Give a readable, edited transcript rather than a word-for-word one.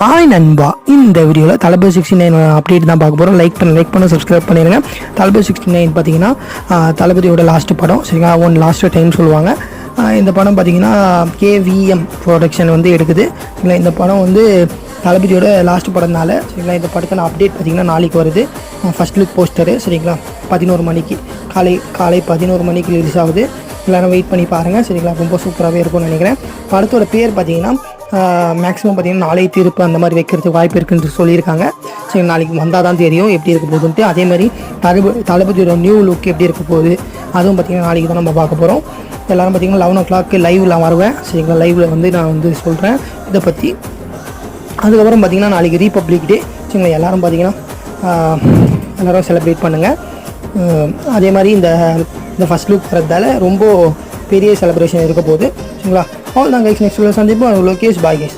Hi நண்பா, இந்த வீடியோவில் தளபதி 69 அப்டேட் தான் பார்க்க போகிறோம். லைக் பண்ண சப்ஸ்கிரைப் பண்ணிடுங்க. தளபதி 69 பார்த்தீங்கன்னா தளபதியோட லாஸ்ட் படம், சரிங்களா? லாஸ்ட் டைம் சொல்லுவாங்க. இந்த படம் பார்த்தீங்கன்னா KVM ப்ரொடக்ஷன் வந்து எடுக்குது, சரிங்களா? இந்த படம் வந்து தளபதியோட லாஸ்ட் படம்னால, சரிங்களா? இந்த படத்தான அப்டேட் பார்த்தீங்கன்னா நாளைக்கு வருது. ஃபஸ்ட் லுக் போஸ்டரு, சரிங்களா? 11 மணிக்கு காலை 11 மணிக்கு ரிலீஸ் ஆகுது. எல்லோரும் வெயிட் பண்ணி பாருங்கள், சரிங்களா? ரொம்ப சூப்பராகவே இருக்கும்னு நினைக்கிறேன். படத்தோட பேர் பார்த்தீங்கன்னா மேக்ஸிமம் பார்த்திங்கன்னா நாளை தீர்ப்பு அந்த மாதிரி வைக்கிறதுக்கு வாய்ப்பு இருக்குன்னு சொல்லியிருக்காங்க. சரி, நாளைக்கு வந்தால் தான் தெரியும் எப்படி இருக்க போகுதுன்ட்டு. அதே மாதிரி தளபதியோட நியூ லுக் எப்படி இருக்க போகுது அதுவும் பார்த்திங்கன்னா நாளைக்கு தான் நம்ம பார்க்க போகிறோம். எல்லோரும் பார்த்திங்கன்னா 11 o'clock லைவில் வருவேன், சரிங்களா? லைவில் வந்து நான் வந்து சொல்கிறேன் இதை பற்றி. அதுக்கப்புறம் பார்த்திங்கன்னா நாளைக்கு ரீபப்ளிக் டே, சரிங்களா? எல்லோரும் பார்த்திங்கன்னா எல்லோரும் செலிப்ரேட் பண்ணுங்கள். அதே மாதிரி இந்த ஃபஸ்ட் லுக் வரதால ரொம்ப பெரிய செலிப்ரேஷன் இருக்க போகுது, சரிங்களா? அவ்வளோதான் கைஸ். நெக்ஸ்ட் சந்திப்போம். Lokesh, bye guys.